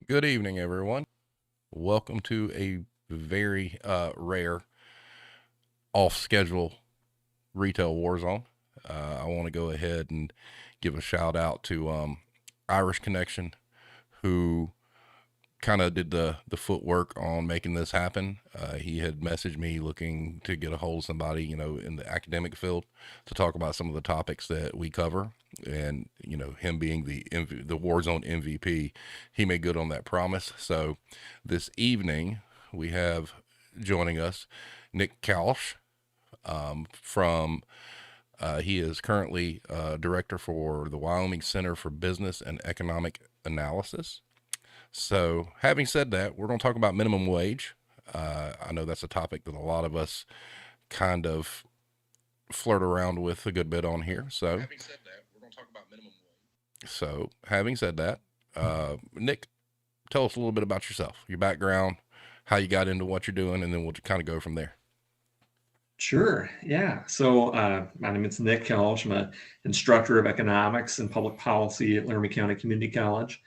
Good evening, everyone. Welcome to a very rare off schedule Retail Warzone. I want to go ahead and give a shout out to Irish Connection, who kind of did the footwork on making this happen. He had messaged me looking to get a hold of somebody, in the academic field to talk about some of the topics that we cover. And him being the Warzone MVP, he made good on that promise. So this evening we have joining us Nick Colsch from. He is currently director for the Wyoming Center for Business and Economic Analysis. So, having said that, we're going to talk about minimum wage. I know that's a topic that a lot of us kind of flirt around with a good bit on here. Having said that, Nick, tell us a little bit about yourself, your background, how you got into what you're doing, and then we'll kind of go from there. Sure. Yeah. So my name is Nick Colsch. I'm an instructor of economics and public policy at Laramie County Community College.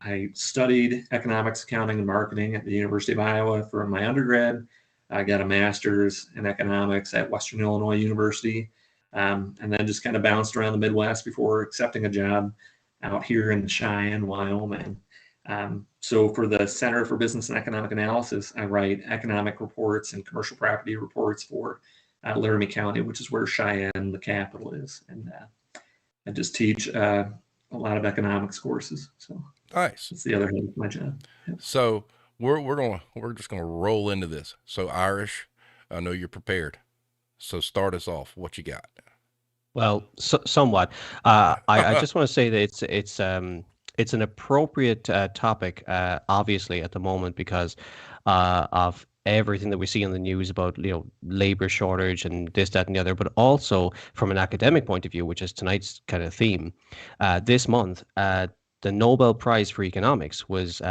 I studied economics, accounting, and marketing at the University of Iowa for my undergrad. I got a master's in economics at Western Illinois University, and then just kind of bounced around the Midwest before accepting a job out here in Cheyenne, Wyoming. So for the Center for Business and Economic Analysis, I write economic reports and commercial property reports for Laramie County, which is where Cheyenne, the capital, is. And I just teach a lot of economics courses. So Nice. that's the other half of my job. Yep. So we're just gonna roll into this. So Irish, I know you're prepared. So start us off. What you got? Well, somewhat. I just want to say that it's an appropriate topic, obviously at the moment because of everything that we see in the news about labor shortage and this, that, and the other, but also from an academic point of view, which is tonight's kind of theme. This month, the Nobel Prize for Economics was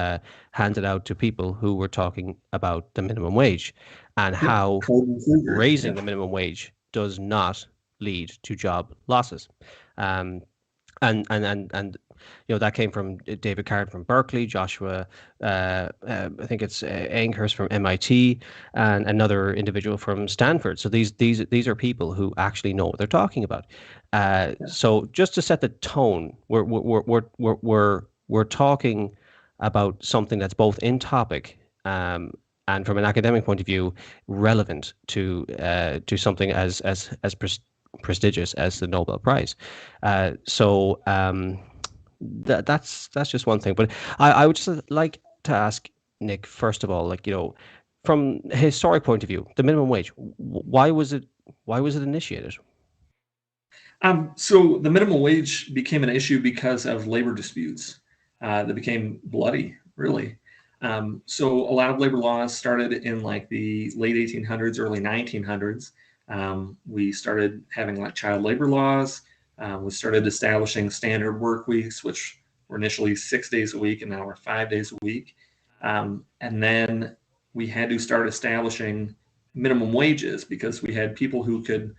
handed out to people who were talking about the minimum wage and Yep. how Golden Finger. raising Yep. the minimum wage does not lead to job losses. Um, and that came from David Card from Berkeley, Joshua, I think it's Anghurst from MIT, and another individual from Stanford. So these are people who actually know what they're talking about. So just to set the tone, we're talking about something that's both in topic. And from an academic point of view, relevant to something as prestigious as the Nobel Prize. That's just one thing. But I would just like to ask Nick, first of all, from a historic point of view, the minimum wage, why was it initiated? So the minimum wage became an issue because of labor disputes that became bloody, really. So a lot of labor laws started in like the late 1800s, early 1900s. We started having like child labor laws. We started establishing standard work weeks, which were initially 6 days a week and now are 5 days a week. And then we had to start establishing minimum wages because we had people who could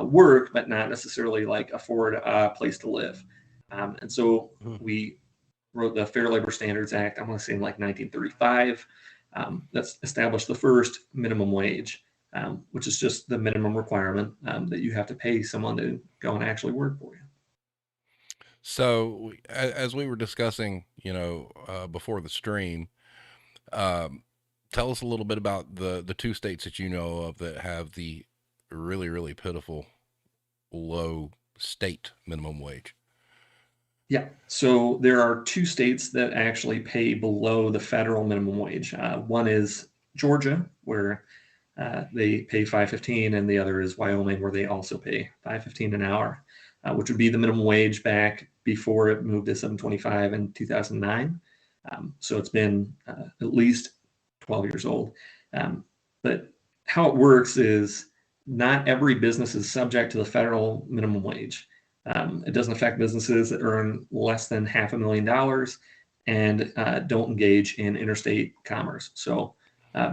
work, but not necessarily like afford a place to live. And so we wrote the Fair Labor Standards Act, I want to say in like 1935. That's established the first minimum wage, which is just the minimum requirement that you have to pay someone to go and actually work for you. So as we were discussing, before the stream, tell us a little bit about the two states that you know of that have the really, really pitiful low state minimum wage. Yeah, so there are two states that actually pay below the federal minimum wage. One is Georgia, where they pay 5.15, and the other is Wyoming, where they also pay 5.15 an hour, which would be the minimum wage back before it moved to 7.25 in 2009. So it's been at least 12 years old. But how it works is not every business is subject to the federal minimum wage. It doesn't affect businesses that earn less than $500,000 and don't engage in interstate commerce. So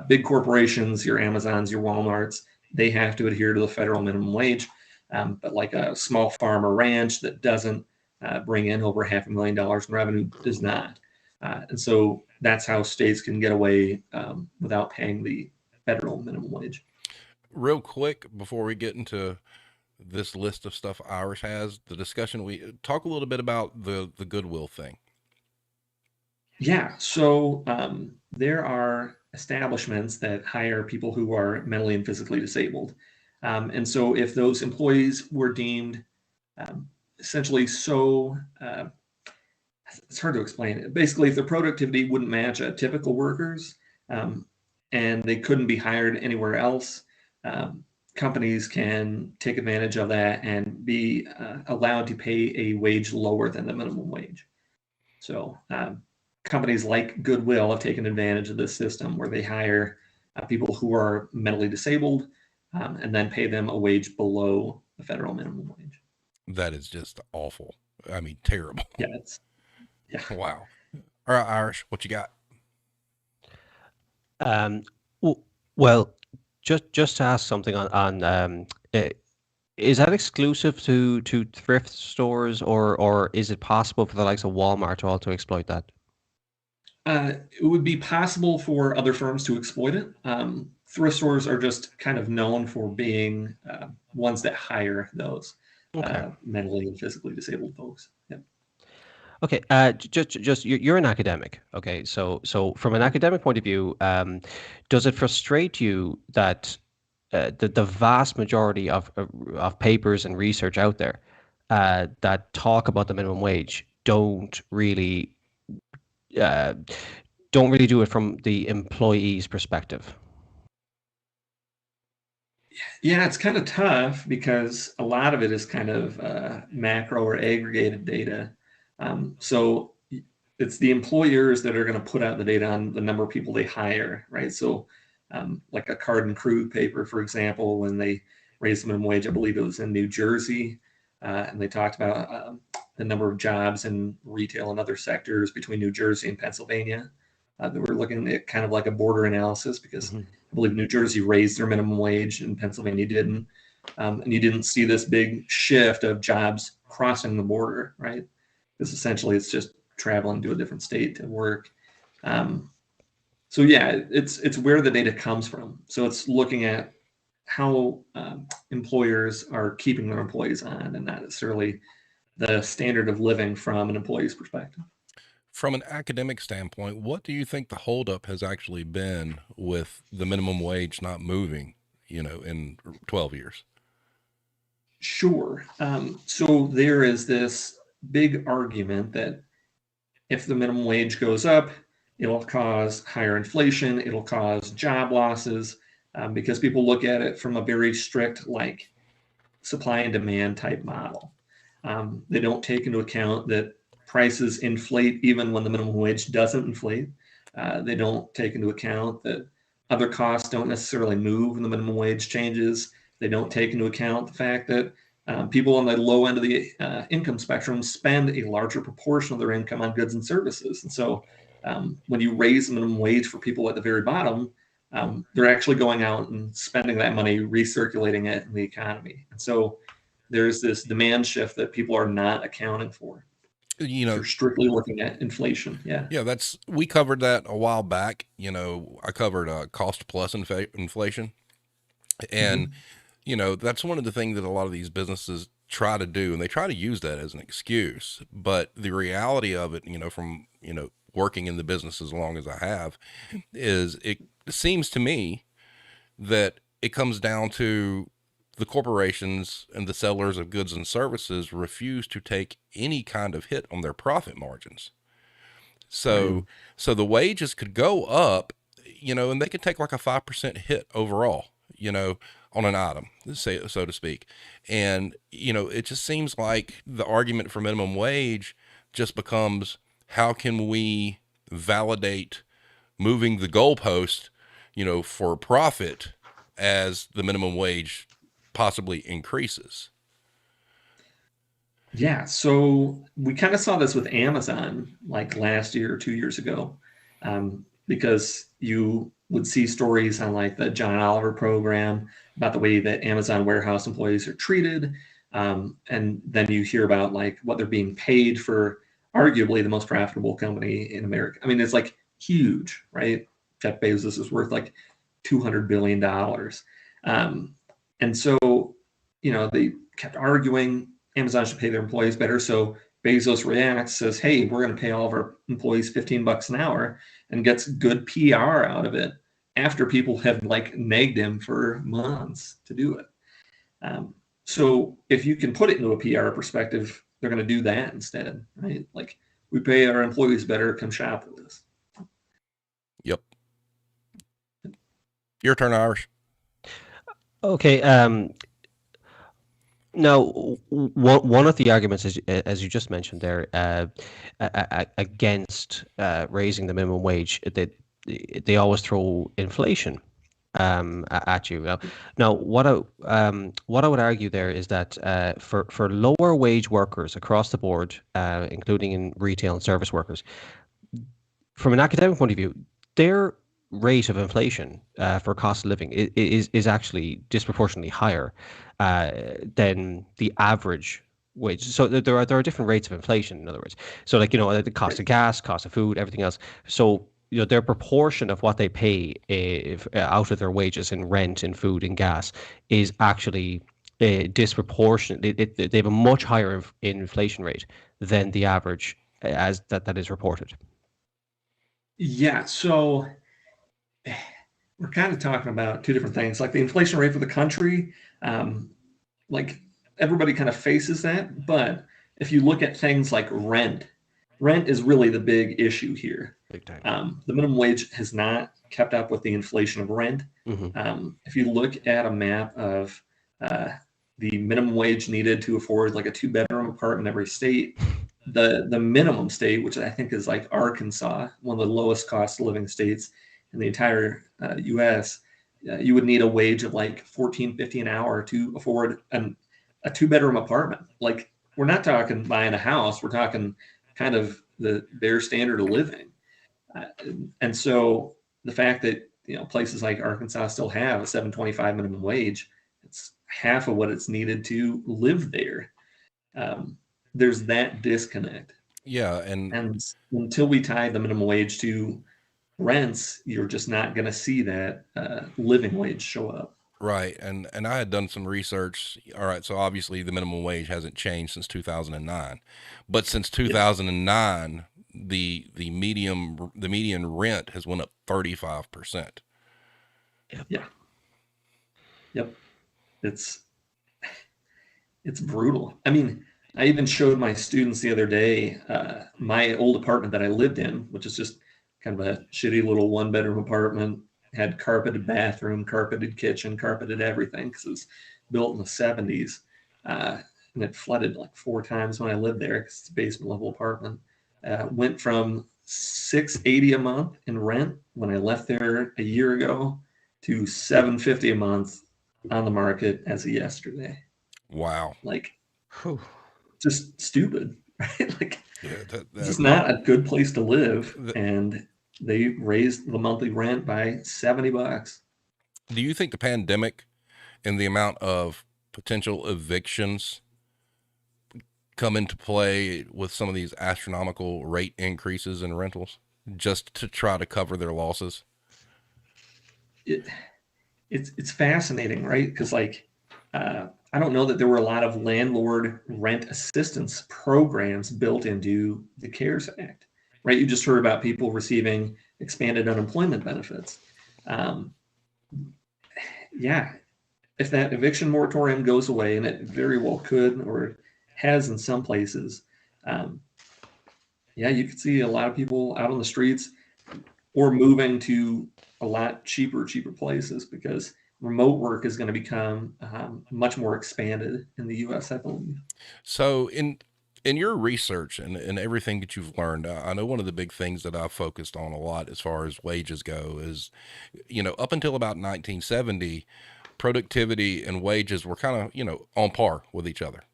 big corporations, your Amazons, your Walmarts, they have to adhere to the federal minimum wage. But like a small farm or ranch that doesn't bring in over $500,000 in revenue does not. And so that's how states can get away without paying the federal minimum wage. Real quick, before we get into this list of stuff Irish has, the discussion, we talk a little bit about the goodwill thing. Yeah, so there are establishments that hire people who are mentally and physically disabled. And so if those employees were deemed essentially so, it's hard to explain. Basically, if their productivity wouldn't match a typical worker's, and they couldn't be hired anywhere else, companies can take advantage of that and be allowed to pay a wage lower than the minimum wage. So companies like Goodwill have taken advantage of this system where they hire people who are mentally disabled and then pay them a wage below the federal minimum wage. That is just awful. I mean, terrible. Yeah, Wow. All right, Irish, what you got? Well, just to ask something on is that exclusive to thrift stores, or is it possible for the likes of Walmart to also exploit that? It would be possible for other firms to exploit it. Thrift stores are just kind of known for being ones that hire those mentally and physically disabled folks. Yep. Okay, just you're an academic. Okay, so from an academic point of view, does it frustrate you that the vast majority of papers and research out there that talk about the minimum wage don't really do it from the employee's perspective? Yeah, it's kind of tough because a lot of it is kind of macro or aggregated data. So it's the employers that are going to put out the data on the number of people they hire, right? So like a Card and Crew paper, for example, when they raised the minimum wage, I believe it was in New Jersey, and they talked about the number of jobs in retail and other sectors between New Jersey and Pennsylvania. They were looking at kind of like a border analysis because I believe New Jersey raised their minimum wage and Pennsylvania didn't. And you didn't see this big shift of jobs crossing the border, right? Because essentially it's just traveling to a different state to work. So yeah, it's where the data comes from. So it's looking at how employers are keeping their employees on, and not necessarily the standard of living from an employee's perspective. From an academic standpoint, what do you think the holdup has actually been with the minimum wage not moving, in 12 years? Sure. So there is this big argument that if the minimum wage goes up, it'll cause higher inflation, it'll cause job losses, because people look at it from a very strict, like, supply and demand type model. They don't take into account that prices inflate even when the minimum wage doesn't inflate. They don't take into account that other costs don't necessarily move when the minimum wage changes. They don't take into account the fact that people on the low end of the income spectrum spend a larger proportion of their income on goods and services. And so when you raise the minimum wage for people at the very bottom, they're actually going out and spending that money, recirculating it in the economy. And so there's this demand shift that people are not accounting for. You're strictly looking at inflation. Yeah, we covered that a while back. I covered cost plus inflation, and that's one of the things that a lot of these businesses try to do, and they try to use that as an excuse. But the reality of it, from working in the business as long as I have, is it seems to me that it comes down to the corporations and the sellers of goods and services refuse to take any kind of hit on their profit margins. So the wages could go up, and they could take like a 5% hit overall, on an item, so to speak. And, it just seems like the argument for minimum wage just becomes, how can we validate moving the goalpost, for profit as the minimum wage possibly increases? Yeah, so we kind of saw this with Amazon like last year or 2 years ago, because you would see stories on like the John Oliver program about the way that Amazon warehouse employees are treated. And then you hear about like what they're being paid for arguably the most profitable company in America. I mean, it's like huge, right? Jeff Bezos is worth like $200 billion. And so, they kept arguing Amazon should pay their employees better. So Bezos reacts, says, hey, we're going to pay all of our employees $15 an hour, and gets good PR out of it after people have like nagged him for months to do it. So if you can put it into a PR perspective, they're going to do that instead, right? Like, we pay our employees better, come shop with us. Yep. Your turn, Irish. Okay. Now, one of the arguments, as you just mentioned there, against raising the minimum wage, they always throw inflation at you. Now, what I would argue there is that for lower wage workers across the board, including in retail and service workers, from an academic point of view, their rate of inflation for cost of living is actually disproportionately higher than the average wage. So there are different rates of inflation, in other words. So like, the cost of gas, cost of food, everything else. So their proportion of what they pay out of their wages in rent, in food, and gas is actually disproportionate. They have a much higher inflation rate than the average as that is reported. Yeah, so we're kind of talking about two different things. Like the inflation rate for the country, like everybody kind of faces that. But if you look at things like rent is really the big issue here. Big time. The minimum wage has not kept up with the inflation of rent. Mm-hmm. If you look at a map of the minimum wage needed to afford like a 2-bedroom apartment in every state, the minimum state, which I think is like Arkansas, one of the lowest cost of living states in the entire U.S., you would need a wage of like $14.50 an hour to afford a 2-bedroom apartment. Like, we're not talking buying a house; we're talking kind of the bare standard of living. And so the fact that places like Arkansas still have a $7.25 minimum wage, it's half of what it's needed to live there. There's that disconnect. Yeah, and until we tie the minimum wage to rents, you're just not going to see that living wage show up. Right, and I had done some research. All right, so obviously the minimum wage hasn't changed since 2009, but since 2009, the median rent has went up 35%. Yeah. Yep. It's brutal. I mean, I even showed my students the other day my old apartment that I lived in, which is just kind of a shitty little 1-bedroom apartment. Had carpeted bathroom, carpeted kitchen, carpeted everything, because it was built in the 70s. And it flooded like 4 times when I lived there, because it's a basement level apartment. Went from $680 a month in rent when I left there a year ago to $750 a month on the market as of yesterday. Wow. Like, just stupid, right? Like, yeah, this is not a good place to live. And they raised the monthly rent by $70. Do you think the pandemic and the amount of potential evictions come into play with some of these astronomical rate increases in rentals just to try to cover their losses? It's fascinating, right? Because like I don't know that there were a lot of landlord rent assistance programs built into the CARES Act, right? You just heard about people receiving expanded unemployment benefits. Yeah, if that eviction moratorium goes away, and it very well could, or has in some places, yeah, you could see a lot of people out on the streets or moving to a lot cheaper places, because remote work is going to become much more expanded in the U.S., I believe. So in your research and everything that you've learned, I know one of the big things that I've focused on a lot as far as wages go is, up until about 1970, productivity and wages were kind of, on par with each other.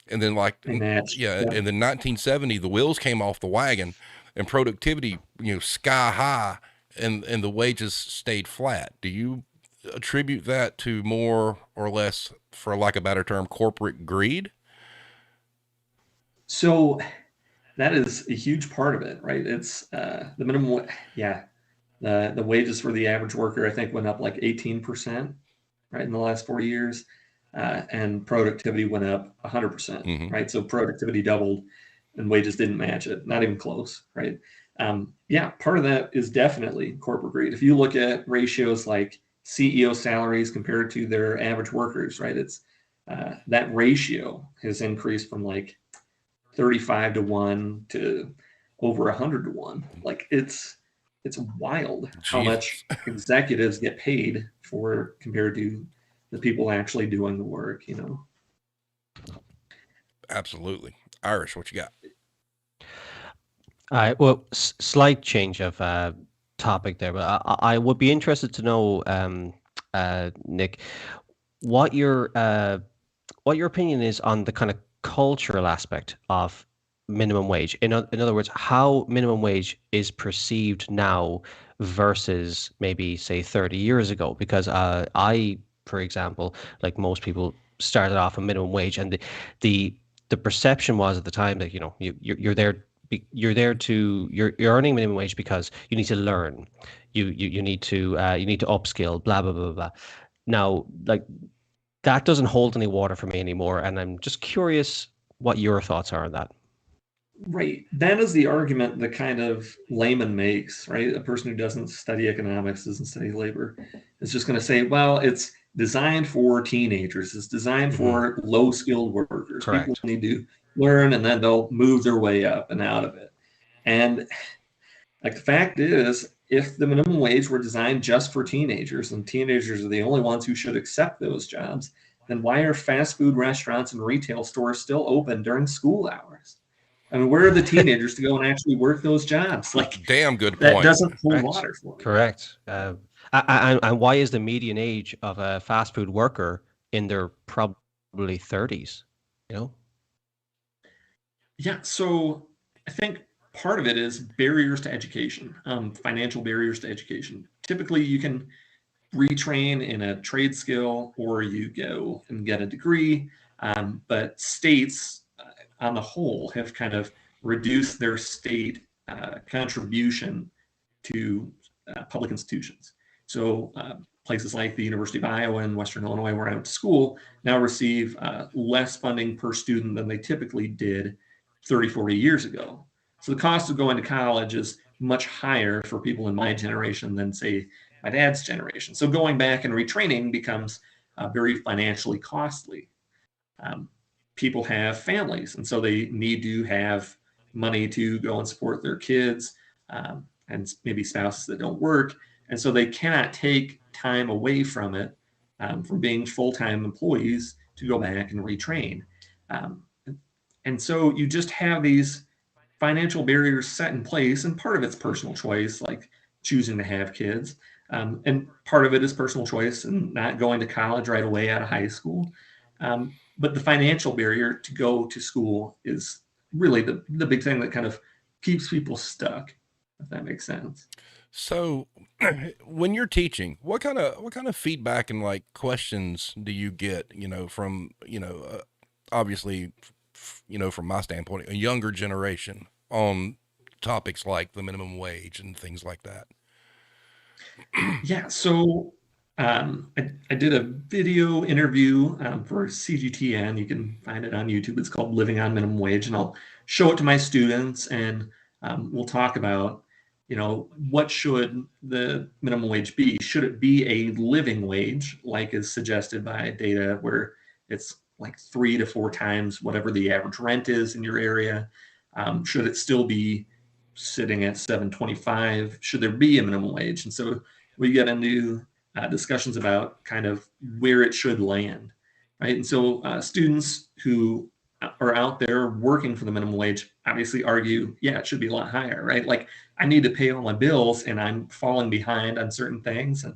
And then and then 1970, the wheels came off the wagon and productivity, sky high, and the wages stayed flat. Do you attribute that to more or less, for lack of a better term, corporate greed? So that is a huge part of it, right? It's the minimum, yeah. The wages for the average worker, I think, went up like 18%, right, in the last 4 years, and productivity went up 100%, Mm-hmm. right? So productivity doubled, and wages didn't match it, not even close, right? Yeah, part of that is definitely corporate greed. If you look at ratios like CEO salaries compared to their average workers, right, it's that ratio has increased from like 35 to 1 to over 100 to 1. Like it's wild how Jesus. much executives get paid for compared to the people actually doing the work, you know. Absolutely. Irish, what you got? Well, slight change of topic there, but I would be interested to know, Nick, what your uh, what your opinion is on the kind of cultural aspect of minimum wage. In other words, how minimum wage is perceived now versus maybe say 30 years ago. Because I, for example, like most people, started off a minimum wage, and the the perception was at the time that you're there. You're there to you're earning minimum wage because you need to learn, you need to upskill, blah blah blah blah. Now, like, that doesn't hold any water for me anymore, and I'm just curious what your thoughts are on that. Right. That is the argument the kind of layman makes, right? A person who doesn't study economics, doesn't study labor, is just going to say, well, it's designed for teenagers, it's designed Hmm. for low skilled workers. People Correct. need to learn and then they'll move their way up and out of it. And like the fact is, if the minimum wage were designed just for teenagers and teenagers are the only ones who should accept those jobs, then why are fast food restaurants and retail stores still open during school hours? I mean, where are the teenagers to go and actually work those jobs? Like Damn good that point. doesn't hold Correct. water for me. Correct. And why is the median age of a fast food worker in their probably 30s? You know? Yeah, so I think part of it is barriers to education, financial barriers to education. Typically, you can retrain in a trade skill or you go and get a degree. But states on the whole have kind of reduced their state contribution to public institutions. So places like the University of Iowa and Western Illinois, where I went to school, now receive less funding per student than they typically did 30, 40 years ago. So the cost of going to college is much higher for people in my generation than, say, my dad's generation. So going back and retraining becomes very financially costly. Um, People have families, and so they need to have money to go and support their kids, and maybe spouses that don't work. And so they cannot take time away from it, from being full time employees to go back and retrain. Um, and so you just have these financial barriers set in place, and part of it's personal choice, like choosing to have kids, and part of it is personal choice and not going to college right away out of high school. But the financial barrier to go to school is really the big thing that kind of keeps people stuck, if that makes sense. So, when you're teaching, what kind of feedback and like questions do you get? From obviously, from my standpoint, a younger generation on topics like the minimum wage and things like that. Yeah, so I did a video interview for CGTN. You can find it on YouTube. It's called Living on Minimum Wage, and I'll show it to my students, and we'll talk about, what should the minimum wage be? Should it be a living wage, like is suggested by data, where it's like 3 to 4 times whatever the average rent is in your area? Should it still be sitting at 7.25? Should there be a minimum wage? And so we get into discussions about kind of where it should land, right? And so students who are out there working for the minimum wage obviously argue, yeah, it should be a lot higher, right? Like I need to pay all my bills and I'm falling behind on certain things. And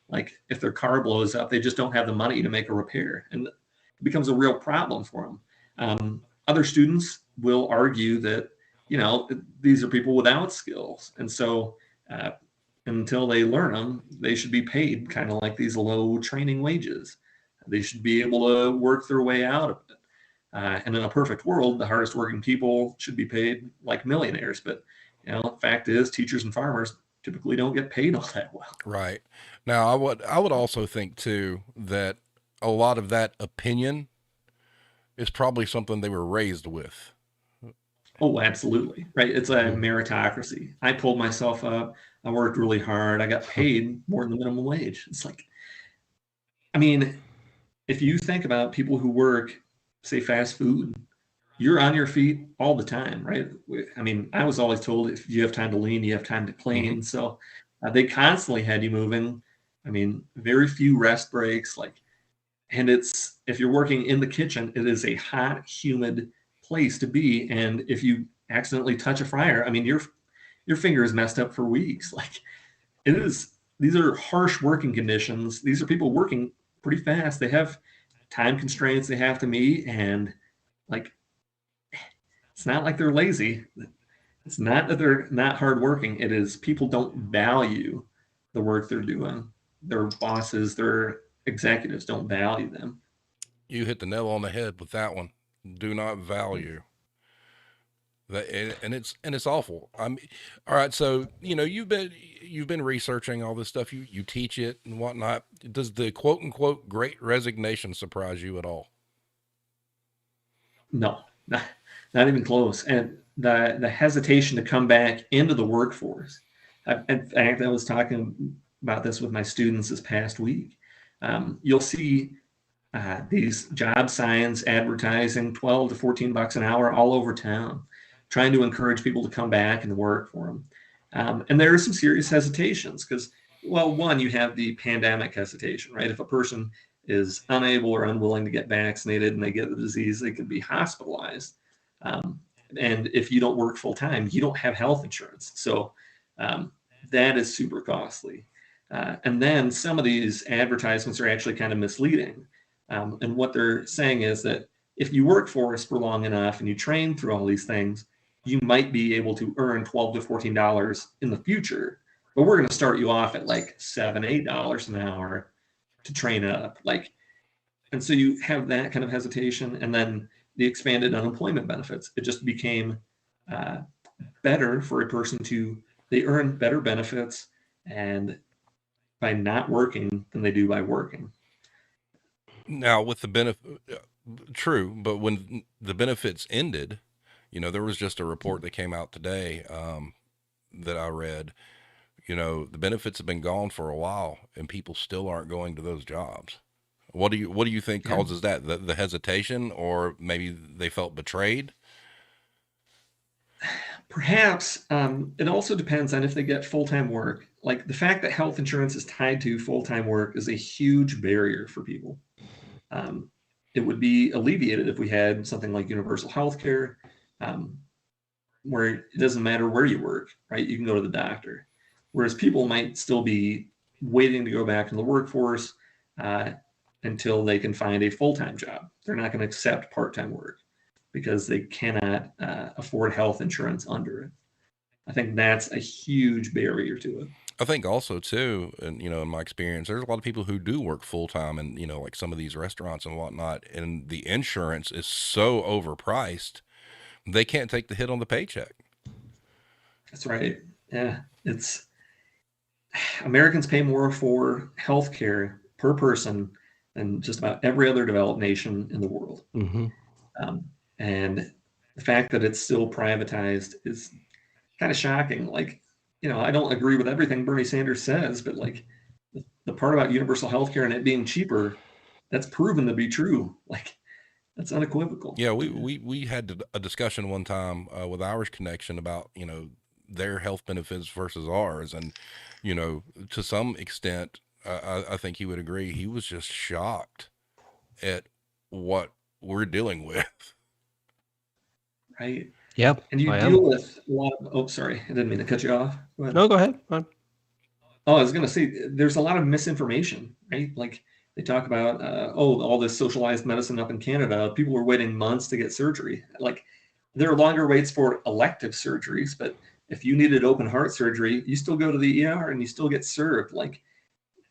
like if their car blows up, they just don't have the money to make a repair. And it becomes a real problem for them. Other students will argue that, these are people without skills. And so uh, until they learn them, they should be paid kind of like these low training wages. They should be able to work their way out of it. And in a perfect world, the hardest working people should be paid like millionaires. But, the fact is, teachers and farmers typically don't get paid all that well. Right. Now, I would also think too that a lot of that opinion is probably something they were raised with. Oh, absolutely. Right. It's a meritocracy. I pulled myself up. I worked really hard. I got paid more than the minimum wage. It's like, I mean, if you think about people who work, say, fast food, you're on your feet all the time, right? I mean, I was always told if you have time to lean, you have time to clean. So they constantly had you moving. I mean, very few rest breaks. And it's, if you're working in the kitchen, it is a hot, humid place to be. And if you accidentally touch a fryer, I mean, your finger is messed up for weeks. It is, these are harsh working conditions. These are people working pretty fast. They have time constraints they have to meet. And it's not like they're lazy. It's not that they're not hardworking. It is people don't value the work they're doing. Their bosses, their executives don't value them. You hit the nail on the head with that one. Do not value that, and it's awful. All right. So you've been researching all this stuff. You teach it and whatnot. Does the quote unquote Great Resignation surprise you at all? No, not even close. And the hesitation to come back into the workforce. In fact, I was talking about this with my students this past week. You'll see these job signs advertising $12 to $14 an hour all over town, trying to encourage people to come back and work for them. And there are some serious hesitations because, well, one, you have the pandemic hesitation, right? If a person is unable or unwilling to get vaccinated and they get the disease, they could be hospitalized. And if you don't work full time, you don't have health insurance. So that is super costly. And then some of these advertisements are actually kind of misleading. And what they're saying is that if you work for us for long enough and you train through all these things, you might be able to earn $12 to $14 in the future. But we're going to start you off at like $7, $8 an hour to train up. And so you have that kind of hesitation. And then the expanded unemployment benefits. It just became better for a person they earn better benefits and by not working than they do by working. Now, with the benefit, true, but when the benefits ended, there was just a report that came out today that I read. The benefits have been gone for a while, and people still aren't going to those jobs. What do you think causes that? The hesitation, or maybe they felt betrayed? Perhaps it also depends on if they get full-time work. Like the fact that health insurance is tied to full-time work is a huge barrier for people. It would be alleviated if we had something like universal health care, where it doesn't matter where you work, right? You can go to the doctor. Whereas people might still be waiting to go back to the workforce until they can find a full-time job. They're not going to accept part-time work because they cannot afford health insurance under it. I think that's a huge barrier to it. I think also too, and in my experience, there's a lot of people who do work full time, and like some of these restaurants and whatnot, and the insurance is so overpriced, they can't take the hit on the paycheck. That's right. Yeah, Americans pay more for health care per person than just about every other developed nation in the world. And the fact that it's still privatized is kind of shocking. I don't agree with everything Bernie Sanders says, but the part about universal health care and it being cheaper, that's proven to be true. That's unequivocal. Yeah, we had a discussion one time with Irish Connection about, their health benefits versus ours. And, to some extent, I think he would agree. He was just shocked at what we're dealing with. Right. Yep. And you deal with a lot of, oh, sorry, I didn't mean to cut you off. Go ahead. No, go ahead. Go on. Oh, I was going to say, there's a lot of misinformation, right? They talk about, all this socialized medicine up in Canada. People were waiting months to get surgery. There are longer waits for elective surgeries, but if you needed open heart surgery, you still go to the ER and you still get served.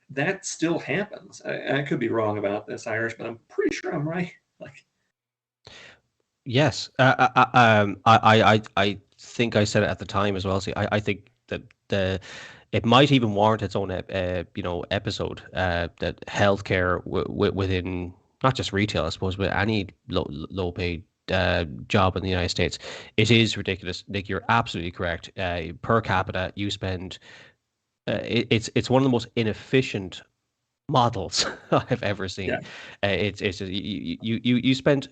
That still happens. I could be wrong about this, Irish, but I'm pretty sure I'm right. Yes, I think I said it at the time as well. See, I think that it might even warrant its own episode, that healthcare within not just retail, I suppose, but any low paid job in the United States, it is ridiculous. Nick, you're absolutely correct. Per capita, you spend it's one of the most inefficient models I've ever Yeah. seen. It's you spend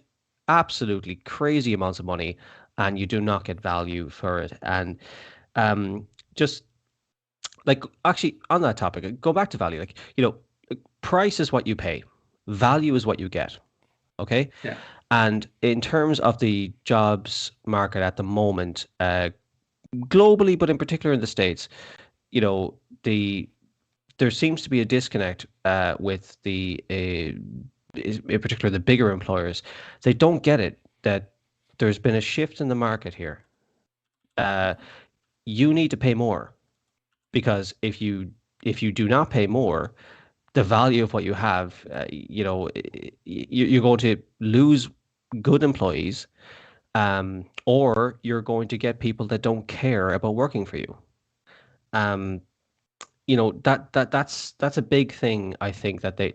absolutely crazy amounts of money and you do not get value for it. And just like actually on that topic, go back to value. Like, price is what you pay, value is what you get. Okay. Yeah. And in terms of the jobs market at the moment, globally, but in particular in the States, the there seems to be a disconnect with in particular, the bigger employers. They don't get it that there's been a shift in the market here. Uh, you need to pay more because if you do not pay more, the value of what you have, you're going to lose good employees, or you're going to get people that don't care about working for you. Um, that's a big thing. I think that they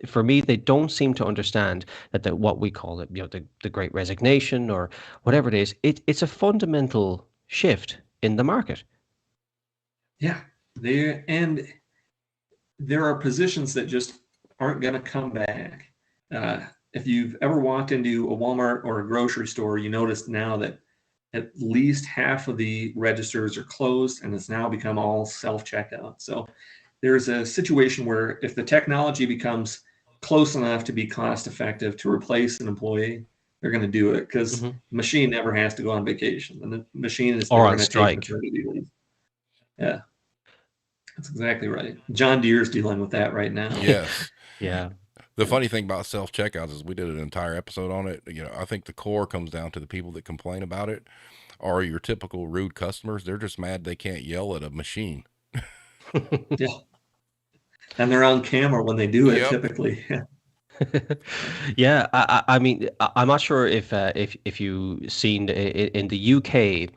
for me they don't seem to understand that what we call it, the great resignation or whatever it is, it's a fundamental shift in the market. Yeah. And there are positions that just aren't going to come back. If you've ever walked into a Walmart or a grocery store, you notice now that at least half of the registers are closed and it's now become all self-checkout. So there's a situation where if the technology becomes close enough to be cost effective to replace an employee, they're going to do it because Hmm. the machine never has to go on vacation and the machine is Or never on going to take strike. maternity leave. Yeah, that's exactly right. John Deere's dealing with that right now. Yes. Yeah. The funny thing about self checkouts is we did an entire episode on it. I think the core comes down to the people that complain about it are your typical rude customers. They're just mad they can't yell at a machine. Yeah, and they're on camera when they do it Yep. typically. Yeah, I mean, I'm not sure if you seen in the UK,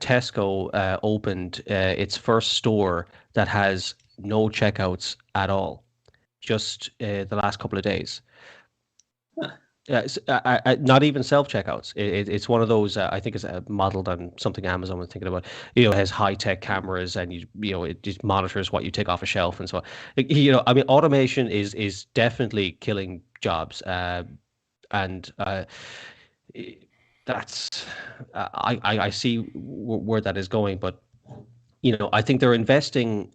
Tesco opened its first store that has no checkouts at all, just the last couple of days. Huh. Not even self checkouts. It's one of those. I think it's modeled on something Amazon was thinking about. It has high tech cameras, and it just monitors what you take off a shelf and so on. I mean, automation is definitely killing jobs, and that's I see where that is going, but I think they're investing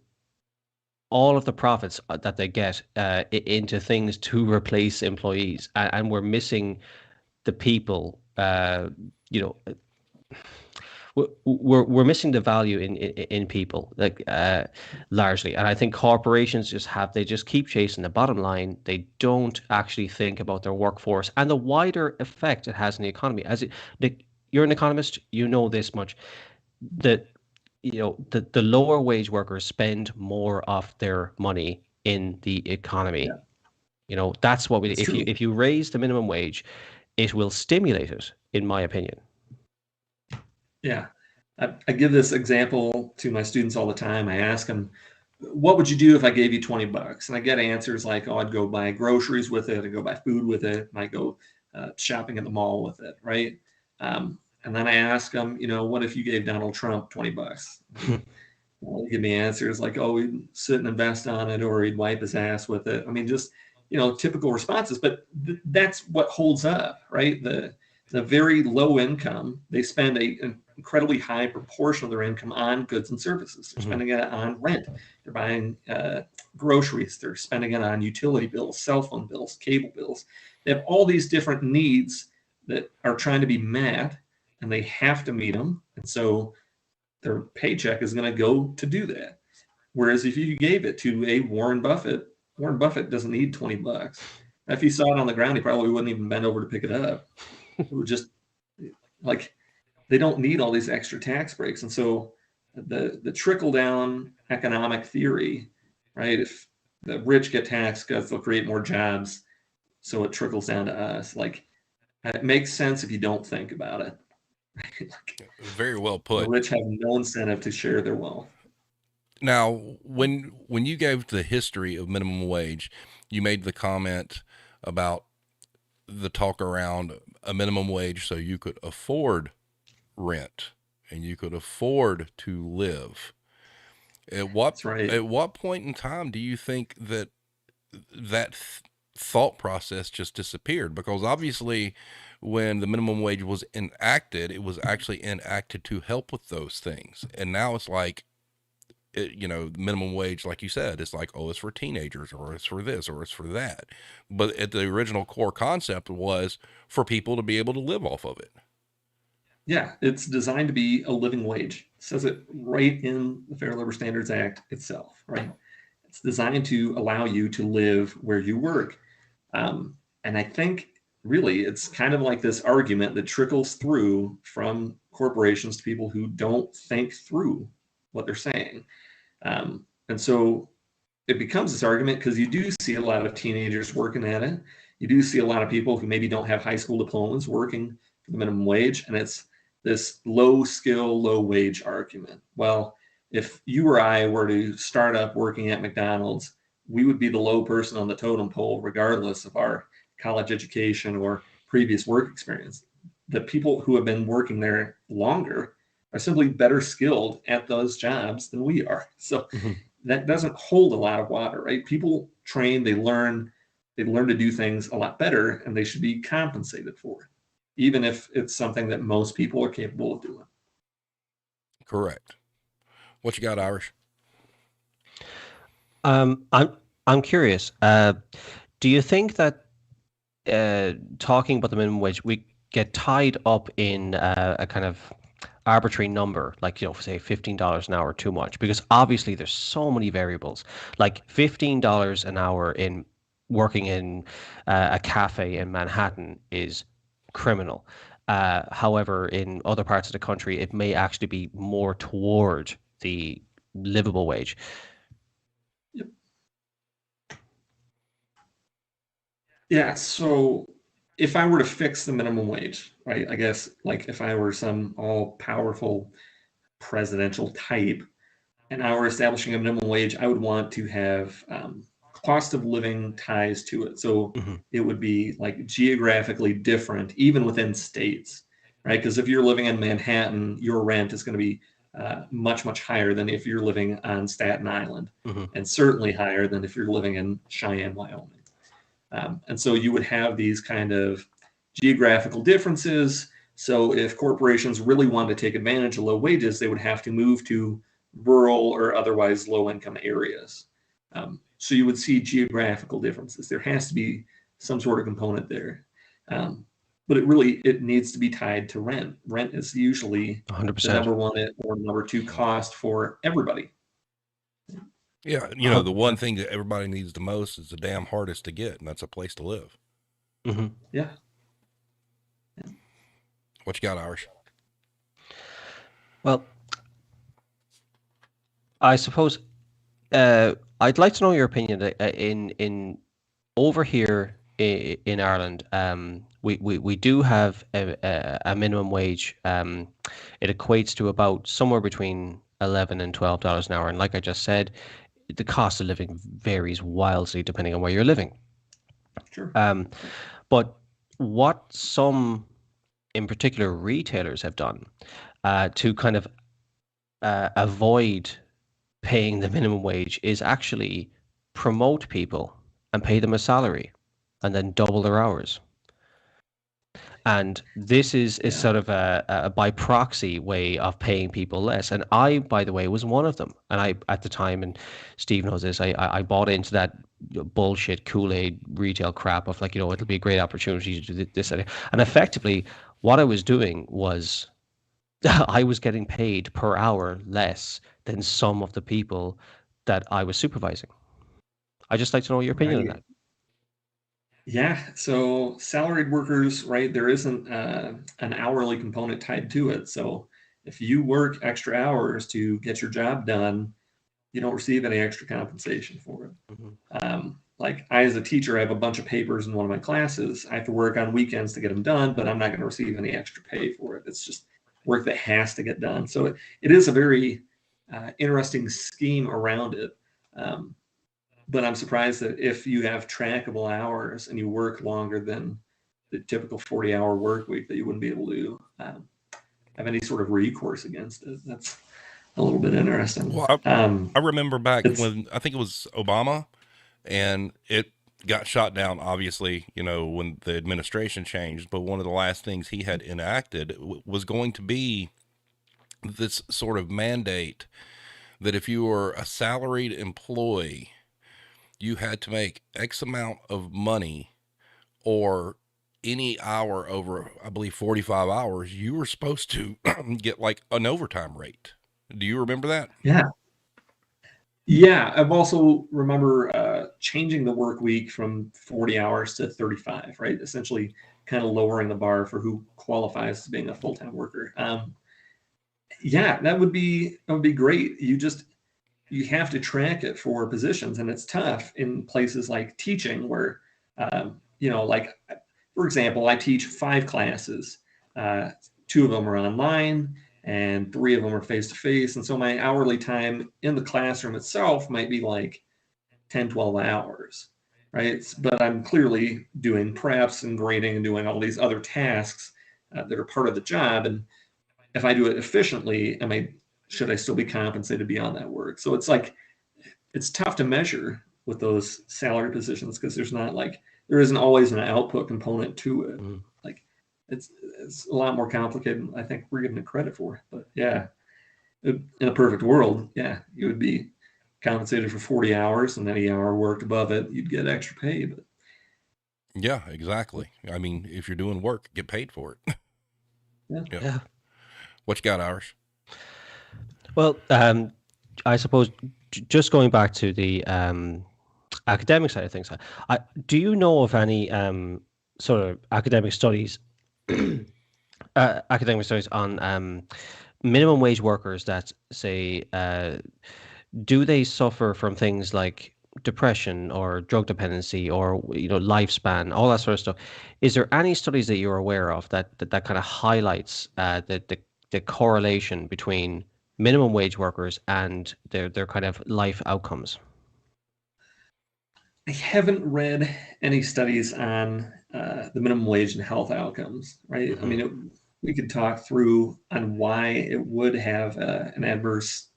all of the profits that they get into things to replace employees, and we're missing the people. You know, we're missing the value in people, like largely, and I think corporations they just keep chasing the bottom line. They don't actually think about their workforce and the wider effect it has in the economy. You're an economist, you know this much, that the lower wage workers spend more of their money in the economy. Yeah, That's what we it's if you true. if you raise the minimum wage, it will stimulate it, in my opinion. Yeah. I give this example to my students all the time. I ask them, what would you do if I gave you 20 bucks? And I get answers like, oh, I'd go buy groceries with it. I'd go buy food with it. Might go shopping at the mall with it. Right. And then I ask them, what if you gave Donald Trump 20 bucks? Well, they give me answers like, oh, he'd sit and invest on it, or he'd wipe his ass with it. I mean, just, typical responses, but that's what holds up, right? The very low income, they spend an incredibly high proportion of their income on goods and services. They're spending it on rent. They're buying groceries. They're spending it on utility bills, cell phone bills, cable bills. They have all these different needs that are trying to be met, and they have to meet them. And so their paycheck is going to go to do that. Whereas if you gave it to a Warren Buffett doesn't need 20 bucks. If he saw it on the ground, he probably wouldn't even bend over to pick it up. It would just like they don't need all these extra tax breaks. And so the trickle down economic theory, right? If the rich get taxed because they'll create more jobs, so it trickles down to us. Like It makes sense if you don't think about it. Very well The put. rich have no incentive to share their wealth. Now, when you gave the history of minimum wage, you made the comment about the talk around a minimum wage so you could afford rent and you could afford to live. That's right. At what point in time do you think that thought process just disappeared? Because obviously when the minimum wage was enacted, it was actually enacted to help with those things. And now it's like, minimum wage, like you said, it's like, oh, it's for teenagers, or it's for this, or it's for that. But at the original core concept was for people to be able to live off of it. Yeah, it's designed to be a living wage. It says it right in the Fair Labor Standards Act itself, right? It's designed to allow you to live where you work. And I think really it's kind of like this argument that trickles through from corporations to people who don't think through what they're saying. And so it becomes this argument because you do see a lot of teenagers working at it. You do see a lot of people who maybe don't have high school diplomas working for the minimum wage. And it's this low skill, low wage argument. Well, if you or I were to start up working at McDonald's, we would be the low person on the totem pole, regardless of our college education or previous work experience. The people who have been working there longer are simply better skilled at those jobs than we are. So that doesn't hold a lot of water, right? People train, they learn to do things a lot better, and they should be compensated for it, even if it's something that most people are capable of doing. Correct. What you got, Irish? I'm curious. Do you think that talking about the minimum wage, we get tied up in a kind of arbitrary number, like, say $15 an hour, too much? Because obviously there's so many variables. Like $15 an hour in working in a cafe in Manhattan is criminal. However, in other parts of the country, it may actually be more toward the livable wage. Yep. Yeah. So if I were to fix the minimum wage, right, I guess like if I were some all powerful presidential type and I were establishing a minimum wage, I would want to have cost of living ties to it. So it would be like geographically different, even within states, right? Because if you're living in Manhattan, your rent is going to be much, much higher than if you're living on Staten Island, and certainly higher than if you're living in Cheyenne, Wyoming. And so you would have these kind of geographical differences. So if corporations really wanted to take advantage of low wages, they would have to move to rural or otherwise low income areas. So you would see geographical differences. There has to be some sort of component there. But it needs to be tied to rent. Rent is usually 100%. the number one or number two cost for everybody. Yeah, the one thing that everybody needs the most is the damn hardest to get, and that's a place to live. Yeah. What you got, Irish? Well, I suppose I'd like to know your opinion. In over here in Ireland, we do have a minimum wage. It equates to about somewhere between $11 and $12 an hour, and like I just said, the cost of living varies wildly depending on where you're living. Sure. But what some, in particular, retailers have done to kind of avoid paying the minimum wage is actually promote people and pay them a salary and then double their hours. And this is sort of a by proxy way of paying people less. And I, by the way, was one of them. And I, at the time, and Steve knows this, I bought into that bullshit Kool-Aid retail crap of like, it'll be a great opportunity to do this. And effectively, what I was doing was I was getting paid per hour less than some of the people that I was supervising. I'd just like to know your opinion on that. Yeah, so salaried workers, right, there isn't an hourly component tied to it. So if you work extra hours to get your job done, you don't receive any extra compensation for it. like I, as a teacher, I have a bunch of papers in one of my classes. I have to work on weekends to get them done, but I'm not going to receive any extra pay for it. It's just work that has to get done. So it is a very interesting scheme around it. But I'm surprised that if you have trackable hours and you work longer than the typical 40-hour work week, that you wouldn't be able to have any sort of recourse against it. That's a little bit interesting. Well, I remember back when I think it was Obama, and it got shot down, obviously, when the administration changed. But one of the last things he had enacted was going to be this sort of mandate that if you were a salaried employee, you had to make X amount of money, or any hour over, I believe, 45 hours, you were supposed to get like an overtime rate. Do you remember that? Yeah. Yeah. I've also remember changing the work week from 40 hours to 35, right? Essentially kind of lowering the bar for who qualifies as being a full-time worker. Yeah, that would be great. You have to track it for positions, and it's tough in places like teaching where, like, for example, I teach 5 classes. 2 of them are online and 3 of them are face-to-face. And so my hourly time in the classroom itself might be like 10, 12 hours, right? But I'm clearly doing preps and grading and doing all these other tasks that are part of the job. And if I do it efficiently, should I still be compensated beyond that work? So it's tough to measure with those salary positions because there isn't always an output component to it. Mm. Like it's a lot more complicated than I think we're giving it credit for. But yeah, in a perfect world, yeah, you would be compensated for 40 hours, and any hour worked above it, you'd get extra pay. But yeah, exactly. I mean, if you're doing work, get paid for it. Yeah. What you got, Irish? Well, I suppose just going back to the academic side of things, do you know of any sort of academic studies on minimum wage workers that say, do they suffer from things like depression or drug dependency or lifespan, all that sort of stuff? Is there any studies that you're aware of that kind of highlights the correlation between minimum wage workers and their kind of life outcomes? I haven't read any studies on the minimum wage and health outcomes, right? Mm-hmm. I mean, we could talk through on why it would have an adverse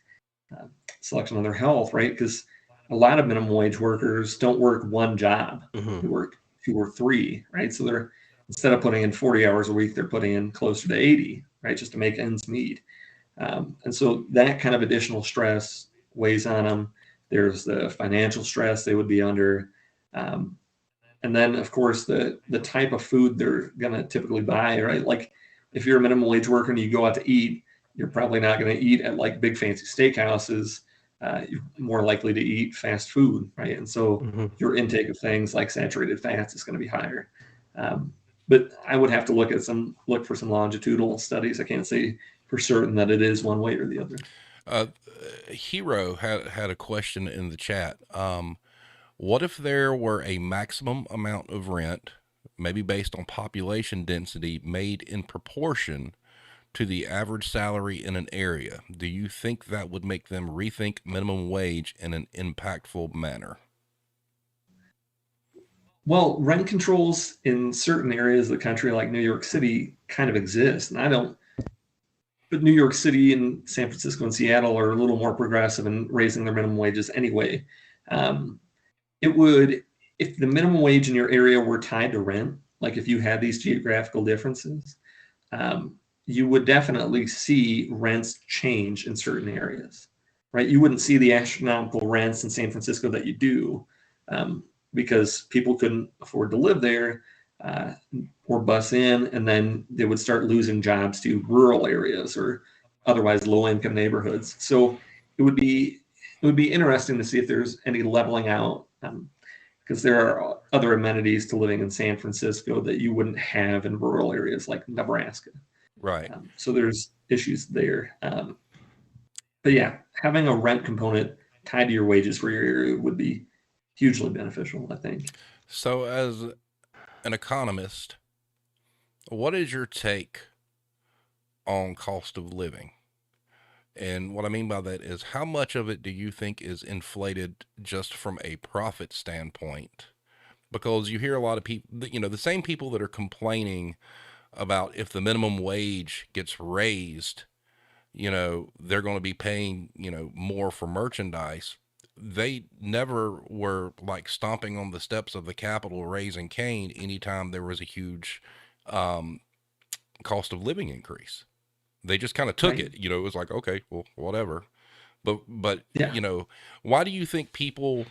selection on their health, right? Because a lot of minimum wage workers don't work one job. Mm-hmm. They work 2 or 3, right? So they're, instead of putting in 40 hours a week, they're putting in closer to 80, right? Just to make ends meet. And so that kind of additional stress weighs on them. There's the financial stress they would be under. And then, of course, the type of food they're going to typically buy, right? Like if you're a minimum wage worker and you go out to eat, you're probably not going to eat at like big fancy steakhouses. You're more likely to eat fast food, right? And so mm-hmm. your intake of things like saturated fats is going to be higher. But I would have to look for some longitudinal studies. I can't say for certain that it is one way or the other. Hero had a question in the chat. What if there were a maximum amount of rent, maybe based on population density, made in proportion to the average salary in an area? Do you think that would make them rethink minimum wage in an impactful manner? Well, rent controls in certain areas of the country, like New York City, kind of exist. And but New York City and San Francisco and Seattle are a little more progressive in raising their minimum wages anyway. It would, if the minimum wage in your area were tied to rent, like if you had these geographical differences, you would definitely see rents change in certain areas, right? You wouldn't see the astronomical rents in San Francisco that you do because people couldn't afford to live there or bus in, and then they would start losing jobs to rural areas or otherwise low-income neighborhoods. So it would be interesting to see if there's any leveling out, because there are other amenities to living in San Francisco that you wouldn't have in rural areas like Nebraska. Right. So there's issues there. But yeah, having a rent component tied to your wages for your area would be hugely beneficial, I think. So, as an economist, what is your take on cost of living? And what I mean by that is, how much of it do you think is inflated just from a profit standpoint? Because you hear a lot of people, the same people that are complaining about if the minimum wage gets raised, they're going to be paying, more for merchandise. They never were like stomping on the steps of the Capitol raising Cain anytime there was a huge um, cost of living increase. They just kind of took Right. it. It was like, okay, well, whatever. But Yeah. why do you think people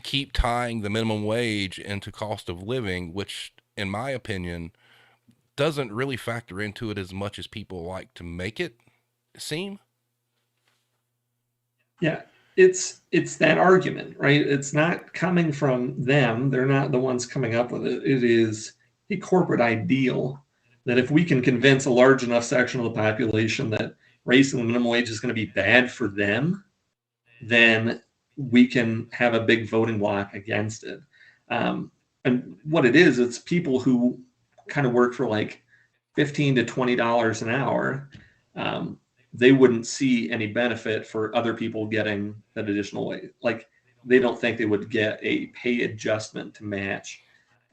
keep tying the minimum wage into cost of living, which, in my opinion, doesn't really factor into it as much as people like to make it seem? Yeah. It's that argument, right? It's not coming from them. They're not the ones coming up with it. It is a corporate ideal that if we can convince a large enough section of the population that raising the minimum wage is going to be bad for them, then we can have a big voting block against it. And what it is, it's people who kind of work for like $15 to $20 an hour. Um, they wouldn't see any benefit for other people getting that additional wage. Like they don't think they would get a pay adjustment to match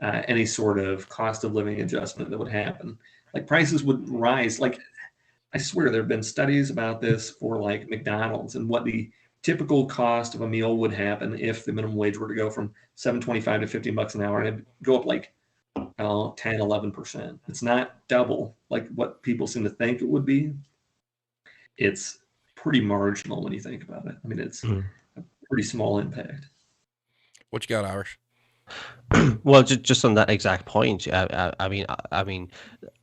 any sort of cost of living adjustment that would happen. Like prices would rise. Like I swear there have been studies about this for like McDonald's and what the typical cost of a meal would happen if the minimum wage were to go from 7.25 to $15 an hour, and it'd go up like 10, 11%. It's not double like what people seem to think it would be. It's pretty marginal when you think about it. I mean, it's Mm. a pretty small impact. What you got, Irish? Well, just on that exact point, I mean,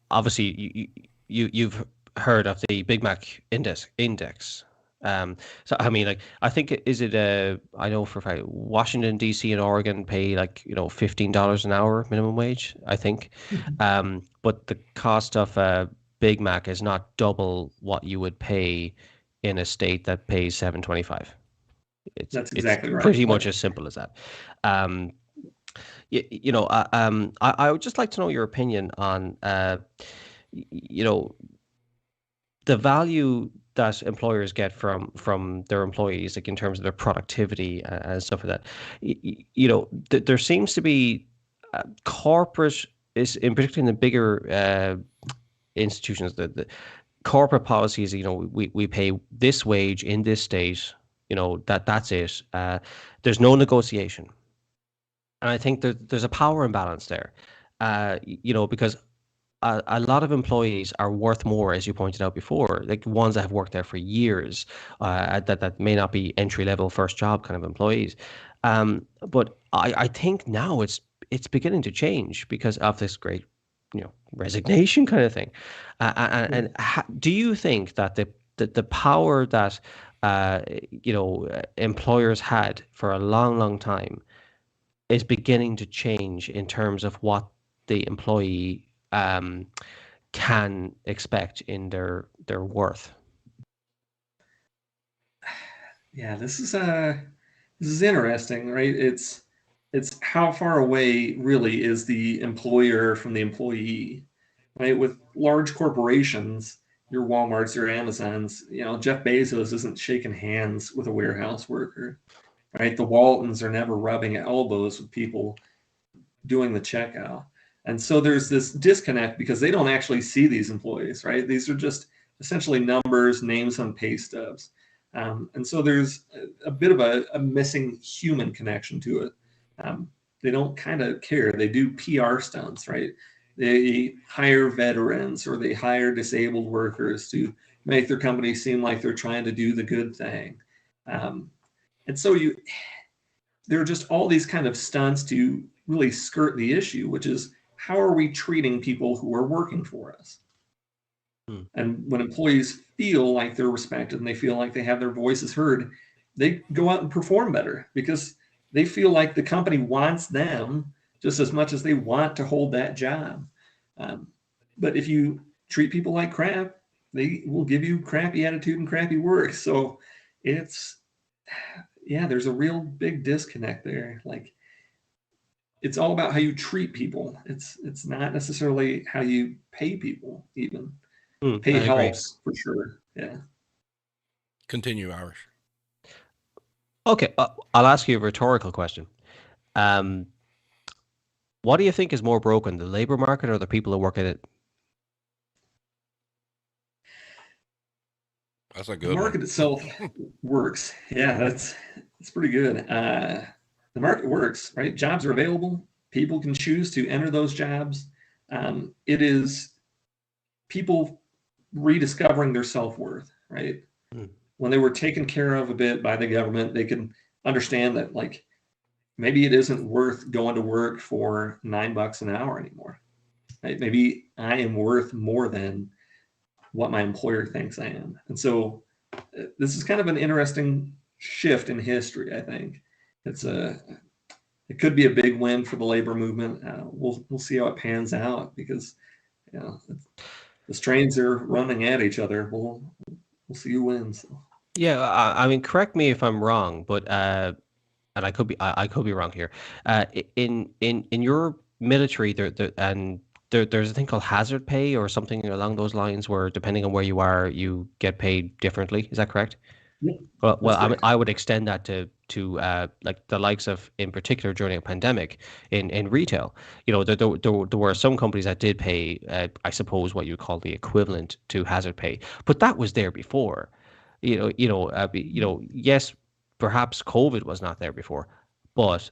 obviously you've heard of the Big Mac index. So I mean, like, I think is it I know for a fact Washington D.C. and Oregon pay like $15 an hour minimum wage, I think, but the cost of a Big Mac is not double what you would pay in a state that pays $7.25. That's It's exactly right. pretty much as simple as that. Um, I would just like to know your opinion on, you know, the value that employers get from their employees, like in terms of their productivity and stuff like that. There seems to be corporate is in particular in the bigger institutions, the corporate policies. We pay this wage in this state. That's it. There's no negotiation. And I think there's a power imbalance there, because a lot of employees are worth more, as you pointed out before, like ones that have worked there for years, that may not be entry level, first job kind of employees. But I think now it's beginning to change because of this great, resignation kind of thing. Do you think that the power that employers had for a long, long time is beginning to change in terms of what the employee can expect in their worth? Yeah, this is interesting, right? It's how far away really is the employer from the employee, right? With large corporations, your Walmarts, your Amazons, Jeff Bezos isn't shaking hands with a warehouse worker, right? The Waltons are never rubbing elbows with people doing the checkout. And so there's this disconnect because they don't actually see these employees, right? These are just essentially numbers, names on pay stubs. And so there's a bit of a missing human connection to it. They don't kind of care. They do PR stunts, right? They hire veterans or they hire disabled workers to make their company seem like they're trying to do the good thing. And so there are just all these kind of stunts to really skirt the issue, which is how are we treating people who are working for us? And when employees feel like they're respected and they feel like they have their voices heard, they go out and perform better because they feel like the company wants them just as much as they want to hold that job. But if you treat people like crap, they will give you crappy attitude and crappy work. So it's yeah, there's a real big disconnect there. Like, it's all about how you treat people. It's not necessarily how you pay people. Even pay I agree. helps for sure. Yeah. Continue, Irish. Okay, I'll ask you a rhetorical question. Um, what do you think is more broken, the labor market or the people who work in it? That's a The good market one. itself works. Yeah, that's pretty good. The market works, right? Jobs are available. People can choose to enter those jobs. It is people rediscovering their self-worth, right? Mm. When they were taken care of a bit by the government, they can understand that, like, maybe it isn't worth going to work for $9 an hour anymore. Right? Maybe I am worth more than what my employer thinks I am. And so this is kind of an interesting shift in history, I think. It could be a big win for the labor movement. We'll see how it pans out, because you know the strains are running at each other. We'll see who wins. Yeah, I mean, correct me if I'm wrong, but and I could be wrong here. In your military, there's a thing called hazard pay or something along those lines, where depending on where you are, you get paid differently. Is that correct? Yep, Well, that's I mean, correct. I would extend that to like the likes of, in particular, during a pandemic in retail. You know, there were some companies that did pay, I suppose, what you would call the equivalent to hazard pay, but that was there before. Yes, perhaps COVID was not there before, but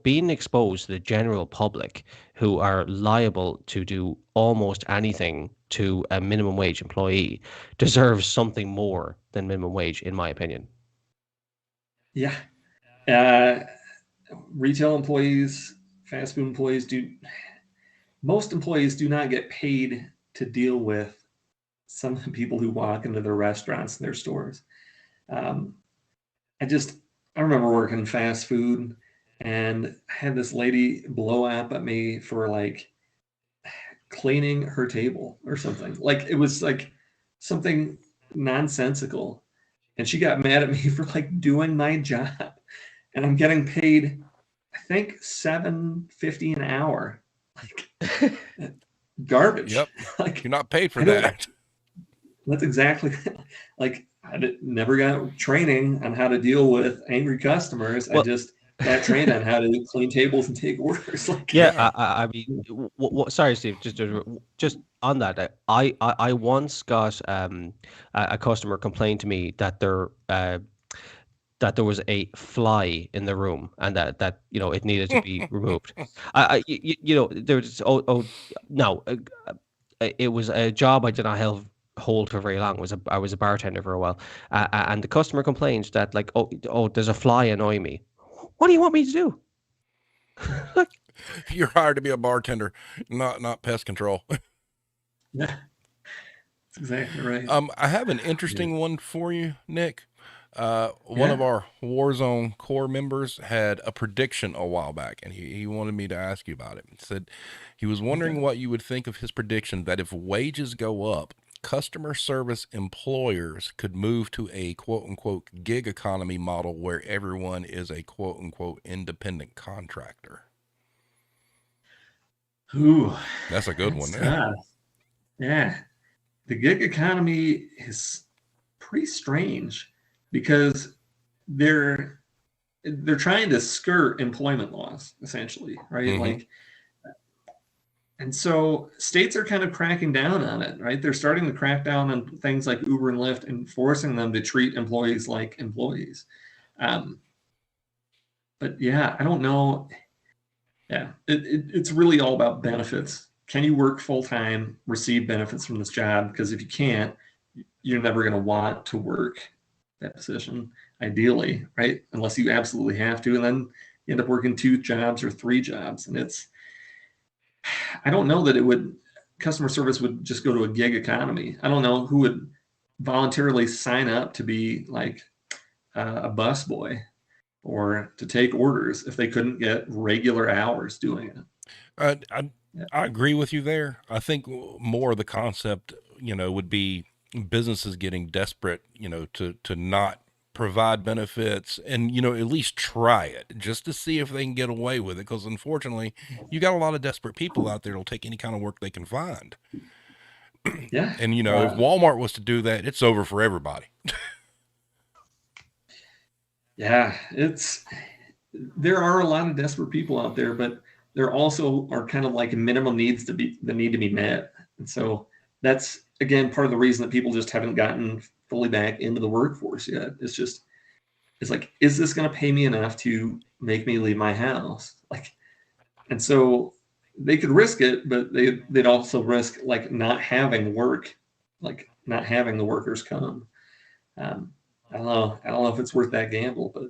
being exposed to the general public, who are liable to do almost anything to a minimum wage employee, deserves something more than minimum wage, in my opinion. Yeah. Uh, Retail employees, fast food employees do. Most employees do not get paid to deal with some of the people who walk into their restaurants and their stores. Um, I just I remember working fast food, and I had this lady blow up at me for, like, cleaning her table or something. Like, it was like something nonsensical, and she got mad at me for, like, doing my job, and I'm getting paid, I think, $7.50 an hour. Like, garbage. Yep. Like, You're not paid for I don't. that. That's exactly like, never got training on how to deal with angry customers. I Well, just got trained on how to clean tables and take orders. Like, yeah, Yeah. I mean, sorry, Steve, just on that, I once got a customer complained to me that there was a fly in the room, and that it needed to be removed. There's no, it was a job I did not hold for very long. I was a bartender for a while, and the customer complained that, like, oh, there's a fly annoying me. What do you want me to do? Like, You're hired to be a bartender, not pest control. yeah, that's exactly right. I have an interesting one for you, Nick. One of Yeah. our Warzone core members had a prediction a while back, and he wanted me to ask you about it. He said he was wondering Okay. what you would think of his prediction that if wages go up, customer service employers could move to a quote unquote gig economy model where everyone is a quote unquote independent contractor. Ooh, That's a good that's one. tough. Yeah, the gig economy is pretty strange, because they're they're trying to skirt employment laws, essentially, right? Mm-hmm. Like, and so states are kind of cracking down on it, right? They're starting to crack down on things like Uber and Lyft and forcing them to treat employees like employees. Um, but yeah, I don't know. Yeah, it's really all about benefits. Can you work full time, receive benefits from this job? Because if you can't, you're never going to want to work that position, ideally, right? Unless you absolutely have to. And then you end up working 2 jobs or 3 jobs. And I don't know that customer service would just go to a gig economy. I don't know who would voluntarily sign up to be, like, a busboy or to take orders if they couldn't get regular hours doing it. I, I Yeah. I agree with you there. I think more of the concept, would be businesses getting desperate, to not provide benefits, and, you know, at least try it just to see if they can get away with it. Because unfortunately, you got a lot of desperate people out there that'll take any kind of work they can find. Yeah. And, you know, if Walmart was to do that, it's over for everybody. Yeah, there are a lot of desperate people out there, but there also are kind of like minimum needs that need to be met. And so that's again part of the reason that people just haven't gotten fully back into the workforce yet. It's like, is this going to pay me enough to make me leave my house? Like, and so they could risk it, but they'd also risk like not having work, like not having the workers come. I don't know if it's worth that gamble, but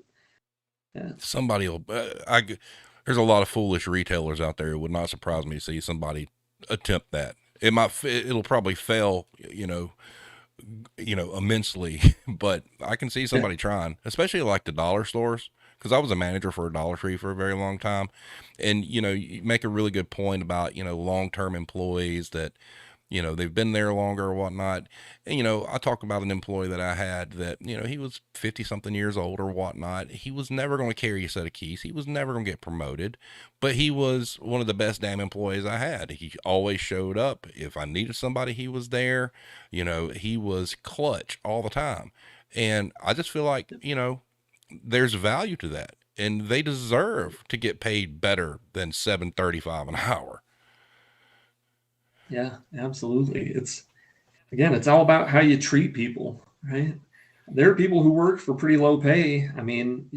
yeah. Somebody will, there's a lot of foolish retailers out there. It would not surprise me to see somebody attempt that. It'll probably fail, you know, immensely, but I can see somebody trying, especially like the dollar stores. Cause I was a manager for a Dollar Tree for a very long time. And, you know, you make a really good point about, you know, long-term employees that, you know, they've been there longer or whatnot. And, you know, I talk about an employee that I had that, you know, he was 50 something years old or whatnot. He was never going to carry a set of keys. He was never going to get promoted, but he was one of the best damn employees I had. He always showed up. If I needed somebody, he was there. You know, he was clutch all the time. And I just feel like, you know, there's value to that, and they deserve to get paid better than $7.35 an hour. Yeah, absolutely. It's all about how you treat people, right? There are people who work for pretty low pay. I mean,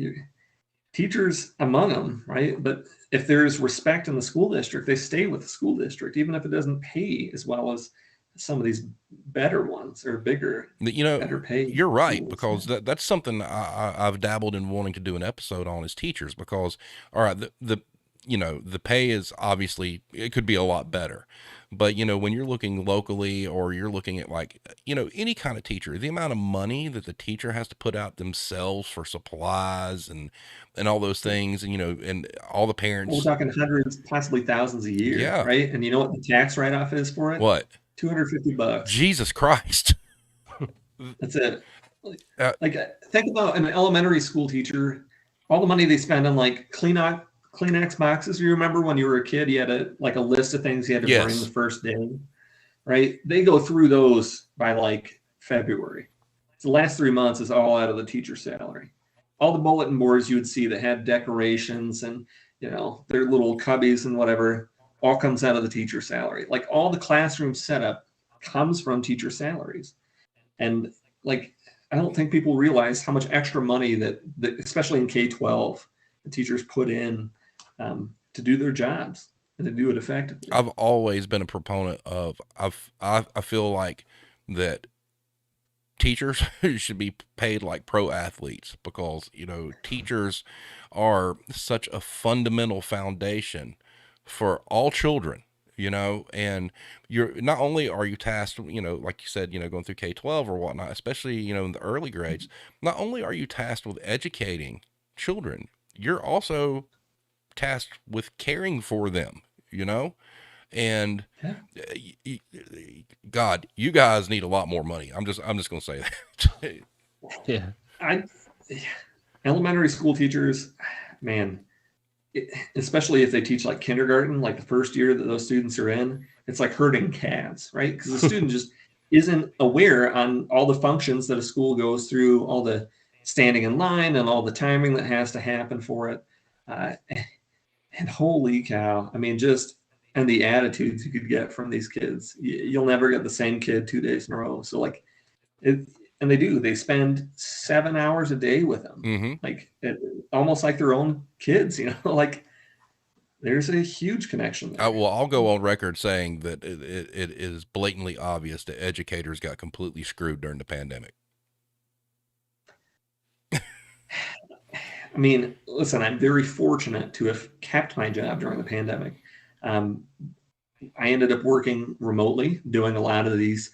teachers among them, right? But if there's respect in the school district, they stay with the school district, even if it doesn't pay as well as some of these better ones or bigger, You know, better pay. you're right, schools. because that's something I've dabbled in wanting to do an episode on is teachers, because, all right, the you know, the pay is obviously, it could be a lot better. But, you know, when you're looking locally, or you're looking at like, you know, any kind of teacher, the amount of money that the teacher has to put out themselves for supplies and all those things, and, you know, and all the parents. We're talking hundreds, possibly thousands a year, Yeah. right? And you know what the tax write-off is for it? What? $250. Jesus Christ. That's it. Like think about an elementary school teacher, all the money they spend on like Kleenex boxes. You remember when you were a kid, you had a list of things you had to bring the first day, right? They go through those by like February. So the last 3 months is all out of the teacher's salary. All the bulletin boards you would see that had decorations and, you know, their little cubbies and whatever, all comes out of the teacher's salary. Like all the classroom setup comes from teacher salaries. And like, I don't think people realize how much extra money that especially in K-12, the teachers put in to do their jobs and to do it effectively. I've always been a proponent of, I feel like that teachers should be paid like pro athletes, because, you know, teachers are such a fundamental foundation for all children, you know, and you're not only are you tasked, you know, like you said, you know, going through K-12 or whatnot, especially, you know, in the early grades, not only are you tasked with educating children, you're also tasked with caring for them, you know. And God, you guys need a lot more money. I'm just going to say that. Yeah. Elementary school teachers, man, especially if they teach like kindergarten, like the first year that those students are in, it's like herding cats, right? Because the student just isn't aware on all the functions that a school goes through, all the standing in line and all the timing that has to happen for it. And holy cow, I mean, and the attitudes you could get from these kids. You'll never get the same kid 2 days in a row. So like and they spend 7 hours a day with them, like almost like their own kids, you know, like there's a huge connection there. I'll go on record saying that it is blatantly obvious that educators got completely screwed during the pandemic. I mean, listen, I'm very fortunate to have kept my job during the pandemic. I ended up working remotely, doing a lot of these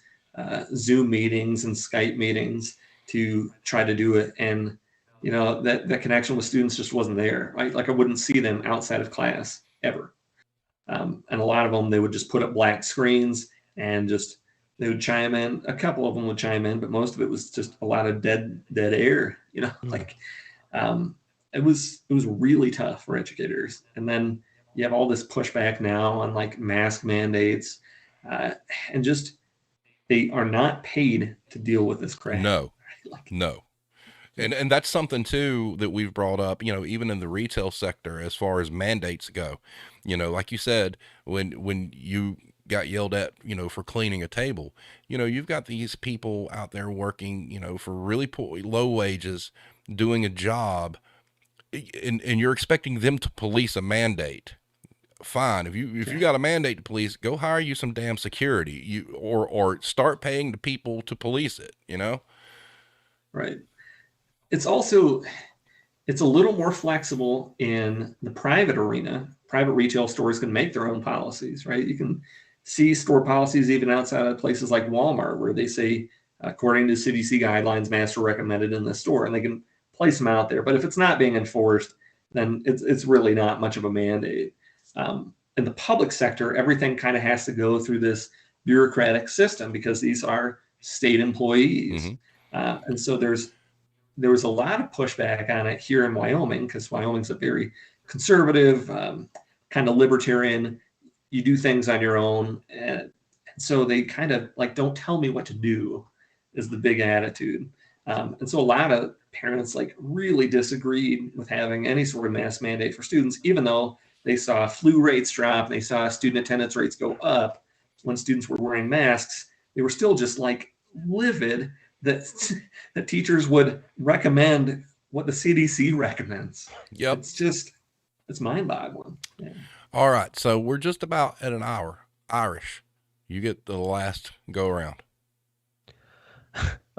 Zoom meetings and Skype meetings to try to do it. And, you know, that connection with students just wasn't there, right? Like I wouldn't see them outside of class ever. And a lot of them, they would just put up black screens and just they would chime in. A couple of them would chime in, but most of it was just a lot of dead air. Like it was really tough for educators. And then you have all this pushback now on like mask mandates, and just they are not paid to deal with this crap. No, Like, no. And that's something too that we've brought up, even in the retail sector, as far as mandates go, like you said, when you got yelled at, for cleaning a table, you've got these people out there working, for really low wages, doing a job, and you're expecting them to police a mandate. Fine. If you got a mandate to police, go hire you some damn security, or start paying the people to police it, Right. It's also, it's a little more flexible in the private arena. Private retail stores can make their own policies, right? You can see store policies even outside of places like Walmart, where they say, according to CDC guidelines, masks are recommended in the store, and they can place them out there. But if it's not being enforced, then it's really not much of a mandate. In the public sector, everything kind of has to go through this bureaucratic system because these are state employees. And so there was a lot of pushback on it here in Wyoming, because Wyoming's a very conservative, kind of libertarian. You do things on your own. And so they kind of like, don't tell me what to do is the big attitude. And so a lot of parents like really disagreed with having any sort of mask mandate for students, even though they saw flu rates drop, and they saw student attendance rates go up when students were wearing masks. They were still just like livid that teachers would recommend what the CDC recommends. Yep. It's mind-boggling. Yeah. All right. So we're just about at an hour. Irish, you get the last go around.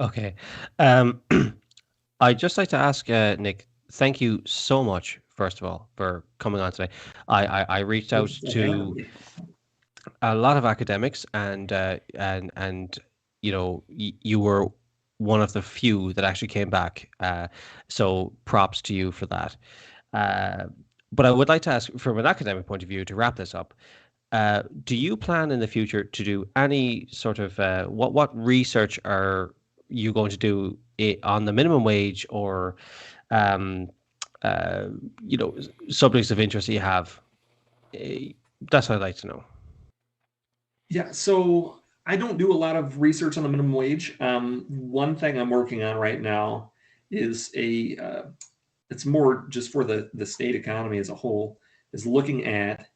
Okay. I'd just like to ask Nick, thank you so much, first of all, for coming on today. I reached out to a lot of academics, and you were one of the few that actually came back. So props to you for that. But I would like to ask, from an academic point of view, to wrap this up, do you plan in the future to do any sort of, what research are you going to do on the minimum wage, or, subjects of interest that you have? That's what I'd like to know. Yeah, so I don't do a lot of research on the minimum wage. One thing I'm working on right now is it's more just for the state economy as a whole, is looking at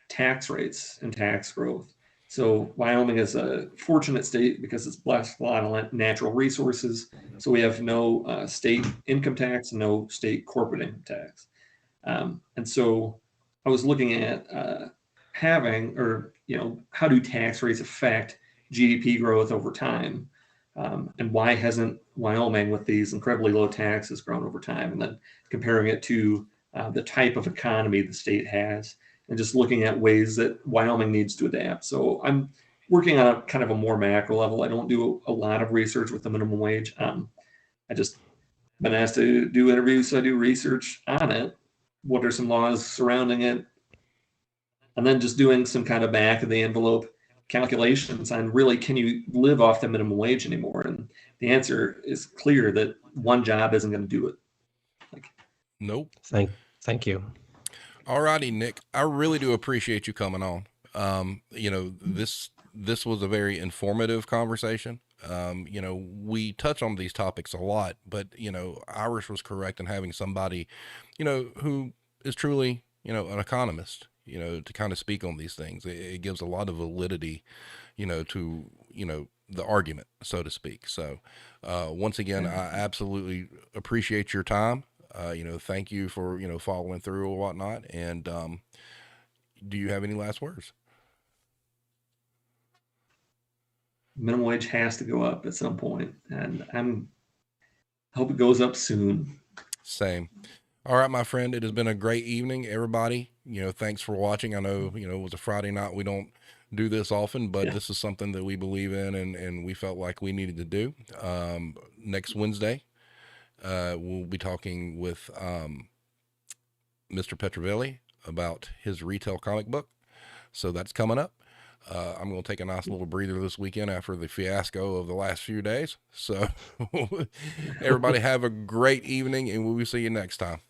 tax rates and tax growth. So Wyoming is a fortunate state because it's blessed with a lot of natural resources. So we have no state income tax, no state corporate income tax. And so I was looking at how do tax rates affect GDP growth over time? And why hasn't Wyoming, with these incredibly low taxes, grown over time? And then comparing it to the type of economy the state has, and just looking at ways that Wyoming needs to adapt. So I'm working on a kind of a more macro level. I don't do a lot of research with the minimum wage. I just been asked to do interviews, so I do research on it. What are some laws surrounding it? And then just doing some kind of back of the envelope calculations on really, can you live off the minimum wage anymore? And the answer is clear that one job isn't going to do it. Nope. Thank you. All righty, Nick. I really do appreciate you coming on. This was a very informative conversation. We touch on these topics a lot, but Irish was correct in having somebody, who is truly, an economist, to kind of speak on these things. It gives a lot of validity, to, the argument, so to speak. So, once again, I absolutely appreciate your time. Thank you for, following through or whatnot. And, do you have any last words? Minimum wage has to go up at some point, and I hope it goes up soon. Same. All right, my friend, it has been a great evening, everybody. Thanks for watching. I know, it was a Friday night. We don't do this often, but this is something that we believe in, and we felt like we needed to do. Next Wednesday, we'll be talking with Mr. Petrovelli about his retail comic book. So that's coming up. I'm going to take a nice little breather this weekend after the fiasco of the last few days. So everybody have a great evening, and we will see you next time.